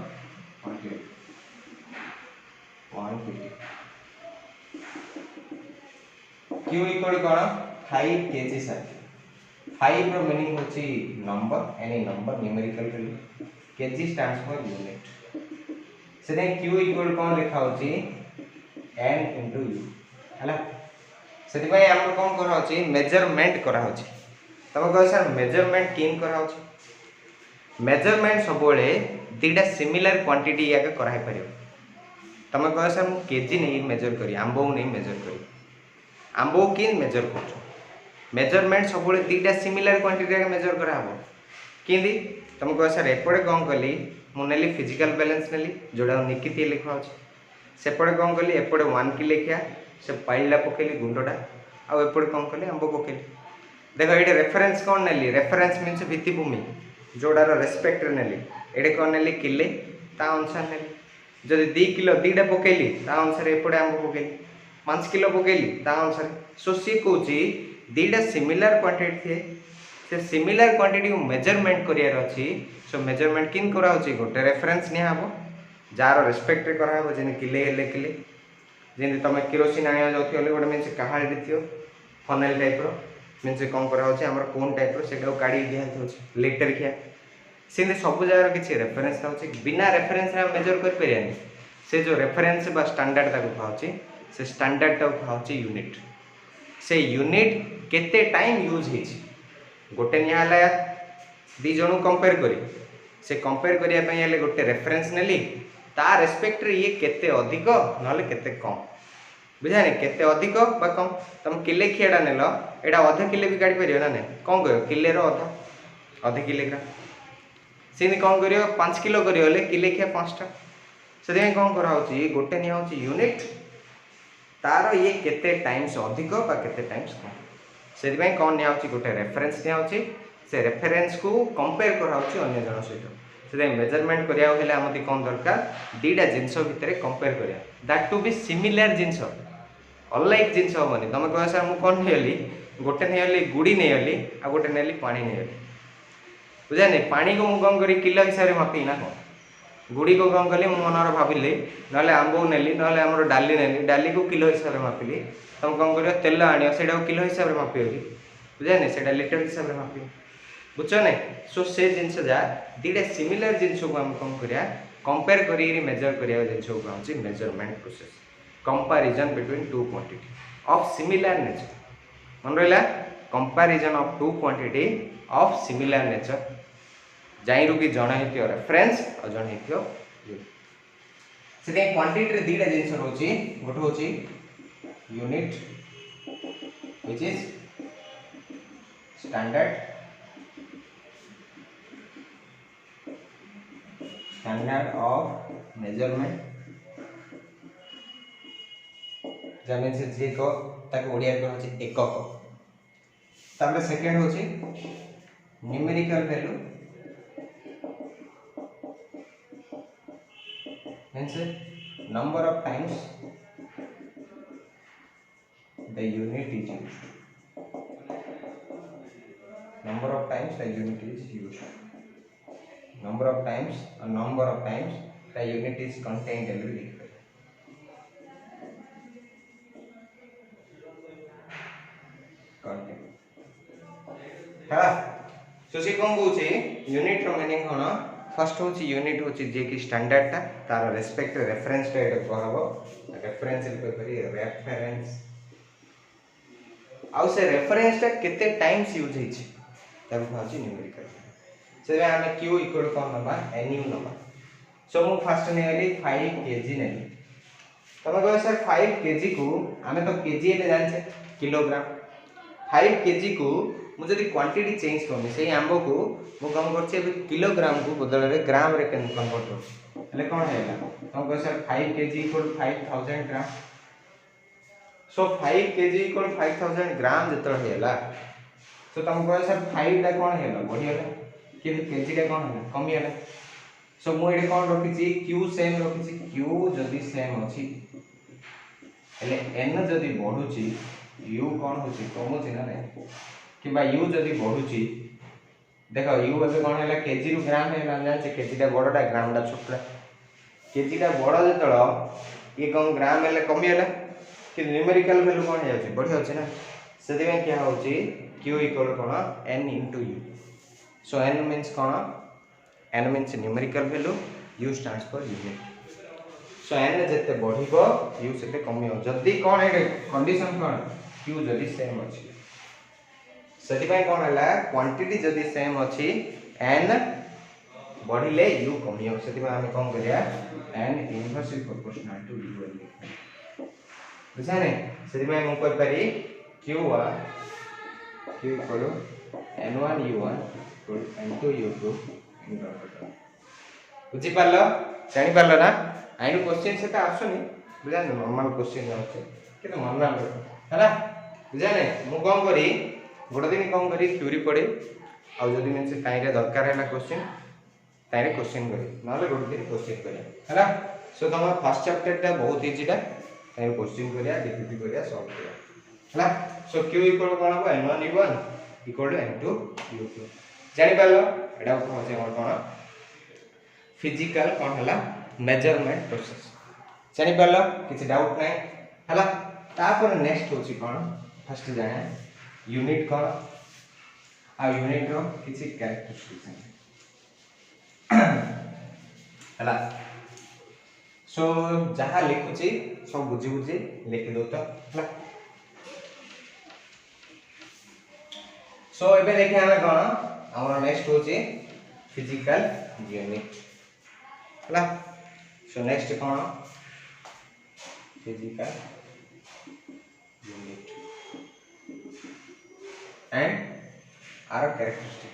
quantity Q equal कोन 5 केजी सर 5 रो मीनिंग होची number any number numerical value kg stands for unit से q इक्वल कोन लिखा होची n इनटू u हला सेति भाई हम कोन करा होची मेजरमेंट करा होची तब कह सर मेजरमेंट किन करा होची मेजरमेंट सबोले दीटा सिमिलर क्वांटिटी या करा है परियो तमे कह सर मु केजी नहीं मेजर करी आंबो नहीं मेजर करी आंबो किन मेजर करछो मेजरमेंट सब दीटा सिमिलर क्वांटिटी मेजर करा हबो किंदी तुम कह सर एपड़े कौन कली मुझे फिजिकल बैलेंस नेली जोड़ा निकिति लिखा अच्छे सेपटे कौन कली एपटे 1 की लिखिया से पाइला पकेली गुंडटा आ एपटे कौन कली आंब पकेली देखो ये रेफरेंस कौन नेली रेफरेंस मीन्स भित्तिभूमि जोड़ार रेस्पेक्ट नेली ये कौन नेली किले ता अनुसार नेली जदि 2 किलो दीटा पकेली ता अनुसार एपटे आंब पकेली 5 किलो पकेली ता अनुसार सो सी कहूची दीटा सिमिलर क्वांटिटी थे से सिमिलर क्वांटिटी को मेजरमेंट करियार अछि सो मेजरमेंट किन करा होची गोटे रेफरेंस निया हबो जार रेस्पेक्ट करा हबो जेने किले हेले किले जेने तमे केरोसिन आनिया जाउथि होले गोटे मीन्स कहाल दिथियो फनेल टाइप रो मीन्स कोन करा होची हमर कोन टाइप रो सेटा काडी दिया होची लीटर खिया सिंदे सब जगह किछि रेफरेंस होची बिना रेफरेंस रे मेजर कर परियानी से जो रेफरेंस बा स्टैंडर्ड ताको खाउची से स्टैंडर्ड ताको खाउची यूनिट से यूनिट केते टाइम यूज हिची गोटे नियाला दी जणु कंपेयर करी से कंपेयर करिया पई हेले गोटे रेफरेंस नेली ता रेस्पेक्ट रे ये केते अधिक नले केते कम बुझानी केते अधिक बा कम तुम किले खियाडा नेलो एडा आधा किले भी काढी परियो ना ने कोन कयो किले रो आधा किले का सिनी कोन करियो 5 किलो करियो ले किले खिया 5 टा से कोन करा होची गोटे निया होची यूनिट तार ये केते टाइम्स अधिक बा केते टाइम्स कम से कौन निया गोटे रेफरेंस निया से रेफरेंस को कंपेयर करा अन्य जन सहित से मेजरमेंट करिया हेले हमति कौन दरकार दीटा जिंस भितर कंपेयर करिया दैट टू बी सिमिलर जिंस अनलाइक जिंस होबनी तुम कह सर मु कोन नेली गोटे नेली गुड़ी नेली आ गोटे नेली पानी नेली बुझानी पानी को मु कोन करी किलो हिसाब रे मापी ना कोन गुड़ी को कौन कली मु मनर भाबिली नले आंबो नेली नले हमर डाली नेली डाली को किलो हिसाब रे मापिली तुम कौन करियो तेल आनियो सेटा किलो हिसाब रे मापियो कि बुझानी सेटा लिटर हिसाब रे मापियो बुझो नै सो से जिंस जा दीटा सिमिलर जिंस को हम कौन करिया कंपेयर करी मेजर करिया जिंस को कहउची measurement process comparison between two quantity of similar nature मन रहला comparison of two quantity of similar nature जाई रुकी जणा हेतियो रेफरेंस और जणा हेतियो यूनिट से क्वांटिटी रे दीटा जिंस रहउची गोटे होची unit which is standard of measurement जमीन से जे को ताके ओडिया को होची एकक तापर सेकंड होची numerical value means number of times the unit is used number of times the unit is used number of times the unit is contained in the content हाँ so से कौन बोलते यूनिट रो मीनिंग होना first होची unit होची जे की standard टा तार रेस्पेक्ट रेफरेंस टा एटा कहबो रेफरेंस रे करी रेफरेंस आउ से रेफरेंस टा केते टाइम्स यूज हिच तब होची न्यूमेरिकल से हमें q इक्वल कोन नबा nu नबा सो मु फर्स्ट ने गली 5 kg ने तब कह सर 5 kg को हमें तो kg ले जान छे किलोग्राम 5 kg को मु जदी क्वांटिटी चेंज करनी से आंबो को मु कम करछे किलोग्राम को बदल रे ग्राम रे कन्वर्ट कर हले कोन हैला हम कह सर 5 kg इक्वल 5000 ग्राम सो 5 kg इक्वल 5000 ग्राम जतो हैला सो तुम कह सर 5 टा कोन हैला बढ़िया कि kg टा कोन हैला कमी हैला सो मु एडे कोन रखिछि q सेम रखिछि q जदी सेम अछि हले n जदी बढ़ुछि u कोन होछि कमु छिना नै किबा u जदी बढ़ुछि देखो u बे कोन हैला kg रु ग्राम हैला जान से kg टा बडटा ग्राम टा छोटा kg टा बड जतळ ये कोन ग्राम हैला कमी हैला कि न्यूमेरिकल वैल्यू कोन हे अछि बढ़िया अछि ना सेति में क्या होछि q equal cone n * u so n means cone n means numerical value u stands for unit so n जते बढ़िबो u सेते कमी हो जदी कोन हे कंडीशन कोन q जदी सेम अछि सेति पय कोन हला क्वांटिटी जदी सेम अछि n बढ़िले u कमी हो सेति हम कोन करिया n inversely proportional to u बुझा नै सेति पय हम कोइ पारी q equal n1 u1 n2 u2 बुझी पालो जानि पालो ना आइनो क्वेश्चन सेटा आसुनी बुझा नै नॉर्मल क्वेश्चन आछे केते मनना हला बुझा नै मु कोन करी गोटे दिन कौन करी क्यूरी पड़े आ जदि मीन से ताइरे दरकार है क्वेश्चन ताइरे क्वेश्चन करी नले गोटे दिन क्वेश्चन करिया हैला सो तुम फर्स्ट चैप्टर टा बहुत इजी टा ताइरे क्वेश्चन करिया डिफिकल्ट करिया सॉल्व करिया हैला सो q इक्वल कोन हो n1 u1 equal to n2 u2 जानि पालो एडा को छै कोन फिजिकल कोन हला मेजरमेंट प्रोसेस जानि पालो किछ डाउट नै हैला तापर नेक्स्ट होछि कोन फर्स्ट जाने यूनिट कोन आ यूनिट रो किछि कैरेक्टरिस्टिक्स हला सो जहा लिखुची सब बुझी बुझी लिखि दो तो हला सो एबे देखि हमें कोन हमर नेक्स्ट होची फिजिकल यूनिट हला सो नेक्स्ट कोन physical unit and are characteristic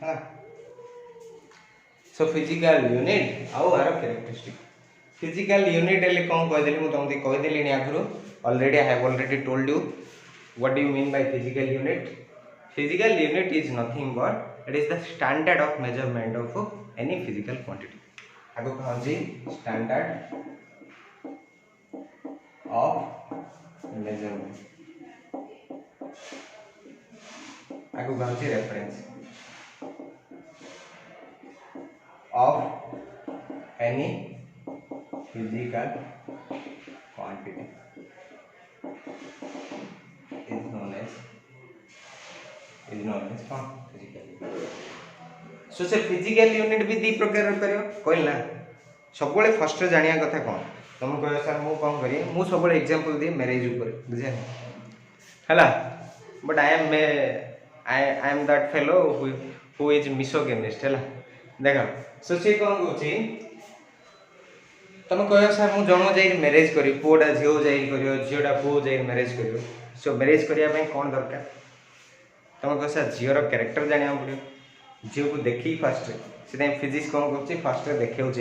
हाँ सो फिजिकल यूनिट आउ आर कैरेक्टरिस्टिक फिजिकल यूनिट एले कोन कह देली मु तुमते कह देली नि आगरो already I have already told you what do you mean by physical unit is nothing but it is the standard of measurement of any physical quantity आगो कौन जी स्टैंडर्ड ऑफ मेजरमेंट आगो कौन जी reference of any physical quantity is known as physical so से physical unit भी दी प्रकार रे परियो कहला सब बेले फर्स्ट जानिया कथा कोन तुम कह सर मु कौन करी मु सब एग्जांपल दी मैरिज ऊपर बुझे हैला but I am that fellow who is misogynist हैला देख सो सी कौन कहूची तुम कह सर मु जन जाई मैरिज करी पुओटा झीओ जाई करियो झीओटा पुओ जाई मैरिज करियो सो मैरिज करिया पई कोन दरकार तुम कह सर झीओर कैरेक्टर जानिया पड़ियो झीओ को देखी फास्ट से फिजिक्स कौन करूँ फास्ट देखा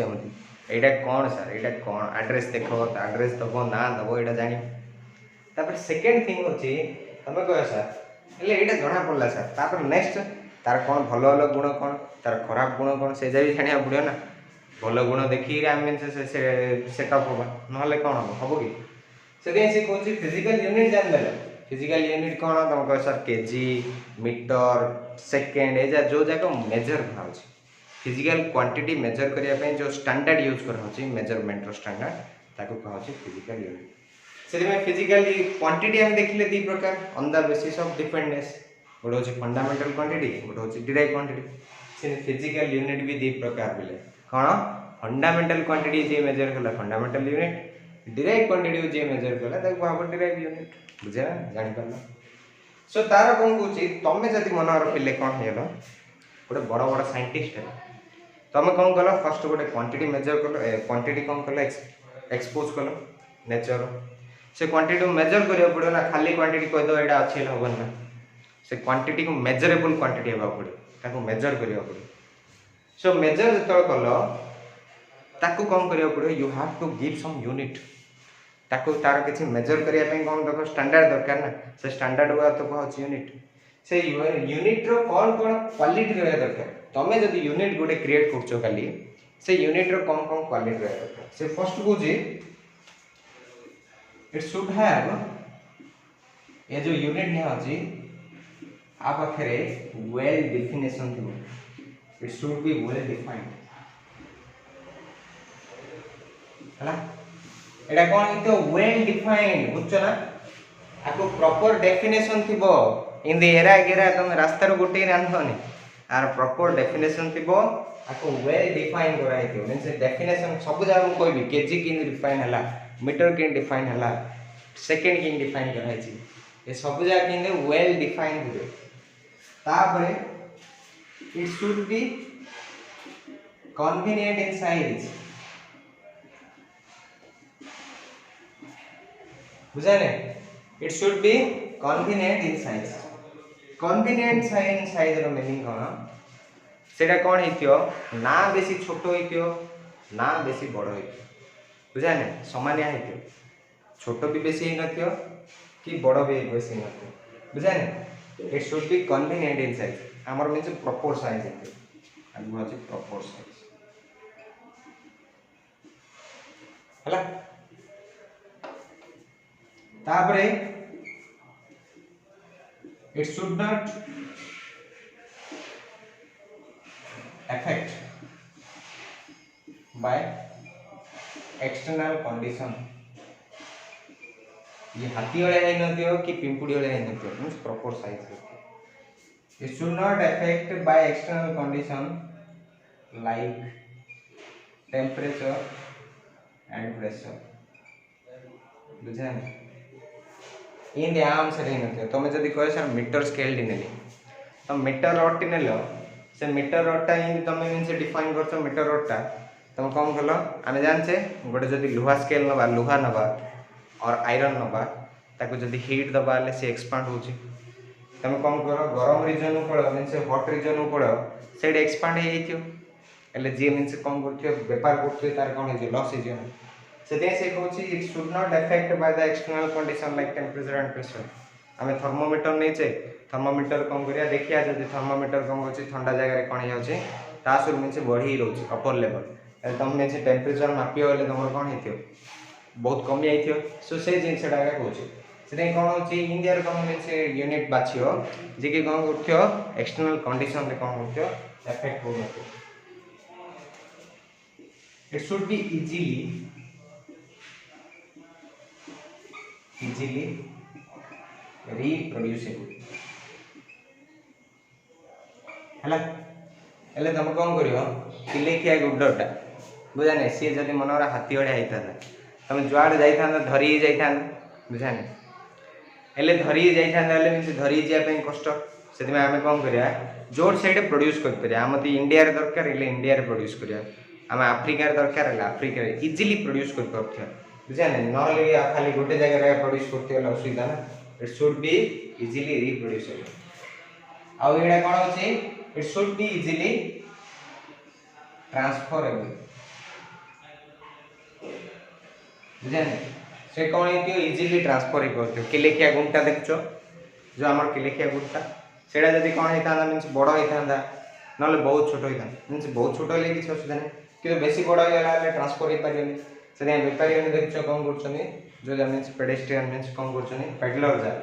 यहाँ कौन सर यहाँ कौन आड्रेस देख आड्रेस दब ना दब यहाँ जान सेकेंड थिंग अच्छी तुम कह सर हेल्ले यहाँ जना पड़ा सर तापर नेक्स्ट तार कौन भल भल गुण कौन तार खराब गुण कौन से जाना पड़ो ना भल गुण देखिए आम सेटअप हवा ना कौन हम हम कि से कौन फिजिकल यूनिट जानदेल फिजिकल यूनिट कौन तुम कह सर केजी मीटर सेकेंड ये जो जाक मेजर कराऊँ फिजिकल क्वांटिटी मेजर करने जो स्टैंडर्ड यूज कराऊँ मेजरमेंट स्टैंडर्ड ताको कहा फिजिकल यूनिट से फिजिकल क्वांटिटी आम देखिले दी प्रकार on the basis of dependence गोटे हूँ फंडामेंटल क्वांटिटी गोटे हूँ डिराइव क्वांटिटी से फिजिकल यूनिट भी दी प्रकार बोले कौन फंडामेंटल क्वांटिटी जी मेजर कला फंडामेंटल यूनिट डिराइव क्वांटिटी जी मेजर कला भाव डिराइव यूनिट बुझे ना जापर सो तार कौन कौन तुम जब मन रखिले कौन हो गोटे बड़ बड़ साइंटिस्ट है तुम कौन कल फर्स्ट गोटे क्वांटिटी मेजर कल क्वांटिटी कौन कल एक्सपोज कल नेचर से क्वांटिटी मेजर करा पड़ो ना खाली क्वांटिटी कहीदेव यहाँ अच्छे हेन ना से क्वांटिटी को मेजरेबल क्वांटिटी होगा पड़ो मेजर करा पड़ो सो मेजर जो कल ताकू कौन करा पड़ो you have to give some unit ताकू तार किसी मेजर करने कौन देख स्टैंडर्ड दरकार ना से स्टैंडर्ड हुआ तो कह यूनिट से यूनिट रो कौन कौन क्वालिटी रहा दरकार तुम जब यूनिट गोटे क्रिएट कर खाली से यूनिट रो कौन कौन क्वालिटी रहा दरकार से फर्स्ट कौन इट शुड हैव ये जो यूनिट नहीं अच्छी आ पाखे वेल डेफिनेशन थी it should be well defined है एटा कौन तो वेल डिफाइंड बुझछ ना आपको प्रॉपर डेफिनेशन थिबो इन द एरा गेरा तुम रास्ता रो गोटे रांधनी आर प्रॉपर डेफिनेशन थिबो आपको वेल डिफाइन कराई थियो मींस डेफिनेशन सब जगह को कहबी केजी किन डिफाइन हला मीटर किन डिफाइन हला सेकंड किन डिफाइन कराई छी ये सब जगह किन वेल डिफाइन हुए तापरे it should be convenient in size बुझा ने it should be convenient in size convenient size रो मीनिंग कौन सेटा कौन हेतियो ना बेसी छोटो हेतियो ना बेसी बड़ हेतियो बुझा ने सामान्य हेतियो छोटो भी बेसी नथियो कि बड़ भी बेसी नथियो बुझा ने it should be convenient in size हमर मींस प्रॉपर साइज हेतियो आगु अछि प्रॉपर साइज हला तापरे it should not affect by external condition ये हाथी वाले नहीं नथियो कि पिंपुड़ी वाले नहीं नथियो means proper size it should not affect by external condition like temperature and pressure बुझा इन आम से नहीं नथियो तुम जदी कह सर मीटर स्केल टी नेली तो मीटर रड टी नेलो से मीटर रडटा इन तुम मींस डिफाइन करछो मीटर रडटा तुम कौन कल आम जानचे गोटे जदि लुहा स्केल नबा लुहा नबा और आयरन नबा ताको जदि हीट दबा ले से एक्सपांड होची तुम कौन कर गरम रीजन पड़ मींस हॉट रीजन पड़ सेड एक्सपांड हे जइथियो एले जे मींस कौन करथियो व्यापार करथियो तार कौन हे लॉस हे से कहूँ it should not affect by the external condition like temperature and pressure आम थर्मोमीटर नहीं थर्मोमीटर कौन करिया देखिया जब थर्मोमीटर कौन कर ठंडा जगह कौन हो मीन बढ़ी रोचे अपर लेवल तुम मीन टेम्परेचर मापियो बोले तुम कौन हो बहुत कमी आई सो से जिनसा कौन से कौन हो इंडिया कौन मीन यूनिट बाछियो जी कि कौन कर एक्सटर्नल कंडीशन कौन कर एफेक्ट हो it should B easily reproducible हैला एले तुम कौन करियो किले किया गुड्डटा बुझा नहीं सी जदि मनोरा हाथी वाला होता तुम जुआड़े जाइए धरी जाइए बुझानी हेल्ले धरी जाइए मीन धरी जावाई कष्ट से आम कौन करा जोर साइड प्रोड्यूस कर आम इंडिया दरकार इंडिया प्रोड्यूस करा आम आफ्रिकार दरकार आफ्रिका इजिली प्रोड्यूस कर बुझाने ना खाली गोटे जगह प्रोड्यूस करते असुविधा ना it should be easily reproducible आउ एटा कौन अच्छे it should be easily transferable बुझाने से कौन हो इजिली ट्रांसफर कर किलेखिया गुंटा देखो जो आम किलेखिया गुंटा से कौन होता मीनस बड़ होता ना बहुत छोट होता मीनस बहुत छोट है किसी असुविधा नहीं कि बेसी बड़ होगा ट्रांसफर हो पारे से बेपारी मैंने देखो कौन कर जो मीनस पेडेस्ट्रियन मीनस कौन कर पेडलर जा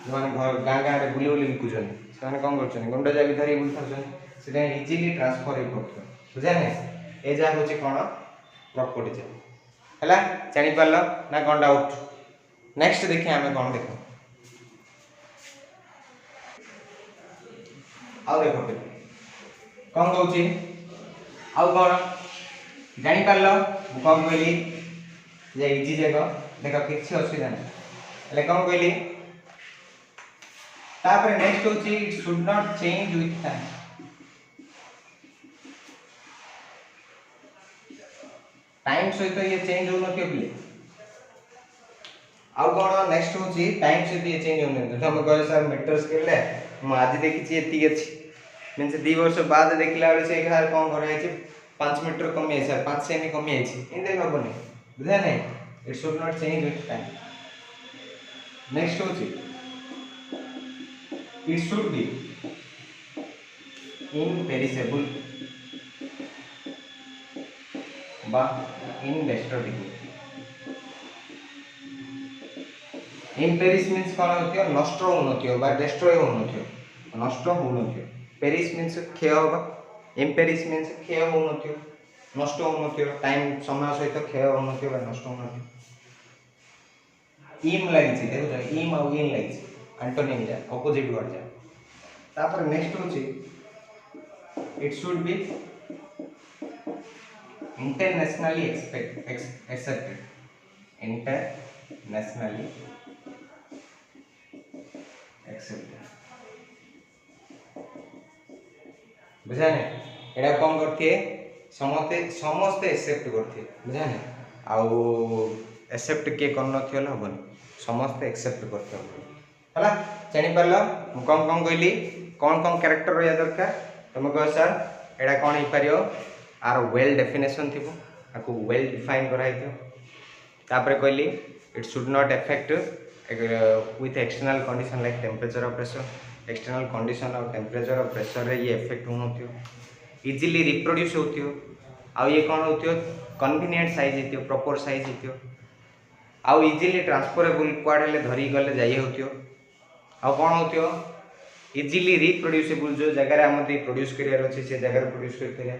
जो मैंने गाँ गाँव में बुले बुले विकुन से कौन कर गुंड जा भी धरिक बुलता से इजिली ट्रांसफर हो बुझाने ये जहाँ हूँ कौन प्रॉपर्टी है जापार ना कौन डाउट नेक्स्ट देखिए आम कौन देख आउ देख कौन कौच आउ कौन जापार कौन कहली जे इजी जाक देख किसी असुविधा नहीं कौन कहली तापर नेक्स्ट होची it should not change with time time सहित ये चेंज हो नथियो प्ले आउ कौन नेक्स्ट होची टाइम सहित ये चेंज हो नथियो हम कह सर मीटर स्केल ले म आज देखि एति अछि मींस 2 वर्ष बाद देखला बेले से घर कौन करा है 5 मीटर कमी है सर 5 सेमी कमी है इन हबनी बुझा नहीं it should not change with time next होची इट शुड बी इनपेरिसेबल बा इनडेस्ट्रक्टिबल इनपेरिस मीन्स कौन होती है नष्ट हो नथियो बा डिस्ट्रॉय हो नथियो नष्ट हो नथियो पेरिस मीन्स क्षय होगा इम्पेरिस मीन्स क्षय हो नथियो नष्ट हो नथियो टाइम समय सहित क्षय हो नथियो बा नष्ट हो नथियो इम लागिछि देखो इम आ इन लागिछि एंटोनिम जा ऑपोजिट वर्ड जा तापर नेक्स्ट होछि it should be internationally accepted internationally accepted बुझाने एटा कौन करथि समस्ते समस्ते एक्सेप्ट करथि बुझाने आउ एक्सेप्ट के कर नथियो हबन समस्ते एक्सेप्ट करथि हला जानि परला मु कौन कौन कहली कौन कौन कैरेक्टर रहा दरकार तुम कह सर एटा कौन हो पारियो आर वेल डेफिनेशन थी आपको वेल डिफाइन कराई तापर कहली it should not affect with external condition like temperature और प्रेशर एक्सटर्नल कंडीशन और टेम्परेचर और प्रेशर रे ये इफेक्ट हो इजिली रिप्रोड्यूस हो आउ ये कौन हो कन्वीनियंट साइज हो प्रॉपर साइज हो आउ इजिली ट्रांसफरेबल कुआडे धरी गले जाई हो आउ कौन हो इजिली रिप्रोड्यूसेबल जो जगह आम प्रोड्यूस करार अच्छे से जगह प्रोड्यूस कर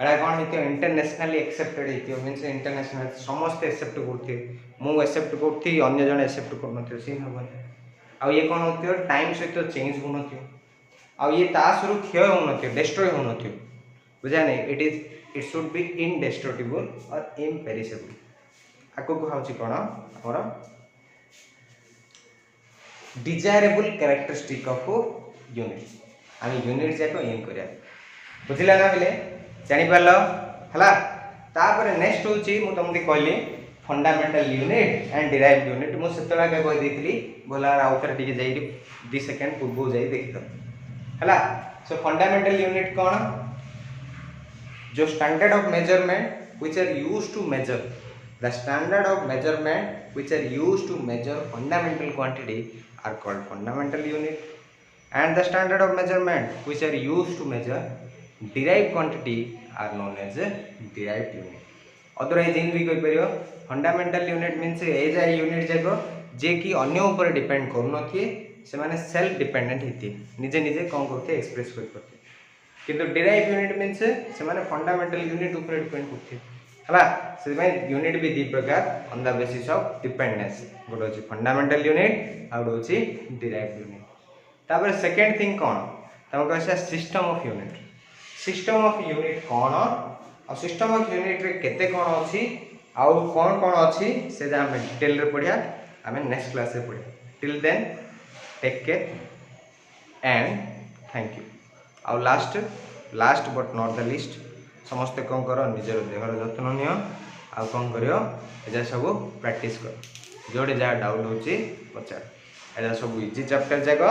एटा कौन हो इंटरनेशनली एक्सेप्टेड हो मीनस इंटरनेशनल समस्त एक्सेप्ट करते मु एक्सेप्ट करती अन्य जन एक्सेप्ट कर सी हम आउ ये कौन हो टाइम सहित चेंज हो आउ ये तासरू क्षय हो डिस्ट्रॉय हो बुझा नहीं इट शुड बी इनडेस्ट्रक्टिबल और इम्पेरिसेबल आगु कौन कौन आमर डिजायरेबल कैरेक्टरिस्टिक ऑफ यूनिट आम यूनिट जाक एम करा बुझला ना बोले जापार है तापर नेक्स्ट हूँ तुमको कहली fundamental unit and derived unit मुझे कहीदी भला आउ थे टे 2 सेकेंड पूर्व जा देखिद है सो फंडामेंटल यूनिट कौन जो standard of measurement which are used to measure the standard of measurement which are used to measure fundamental quantity are called fundamental unit and the standard of measurement which are used to measure derived quantity are known as derived unit otherwise in भी कहि परियो fundamental unit means as a unit जाको जे कि अन्य ऊपर depend करू नथि से माने सेल्फ डिपेंडेंट हिति निजे निजे कोन करते एक्सप्रेस करते किंतु डिराइव यूनिट मींस से माने फंडामेंटल यूनिट ऊपर डिपेंड करते हला से माने यूनिट भी दी प्रकार on the basis of dependence गोटे अछि फंडामेंटल यूनिट आ गोटे अछि डिराइव यूनिट तापर सेकेंड थिंग कौन तुम कह सिस्टम ऑफ यूनिट कौन और सिस्टम ऑफ यूनिट रे केते कौन अच्छी आउ कौन कौन अच्छी से आम डिटेल रे पढ़िया आम नेक्स्ट क्लास रे पढ़िया till then take care and thank you. आउ last but not the least समस्ते कौन कर निजर देहर जत्न नि आउ कौन कर एजा सब प्रैक्टिस कर जोड़े जहाँ डाउट हो पचार एजा सब इजी चैप्टर जाक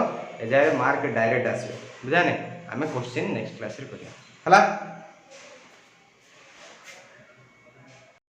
एजा मार्क डायरेक्ट आस बुझाने आम क्वेश्चन नेक्स्ट क्लास रे करिया हला।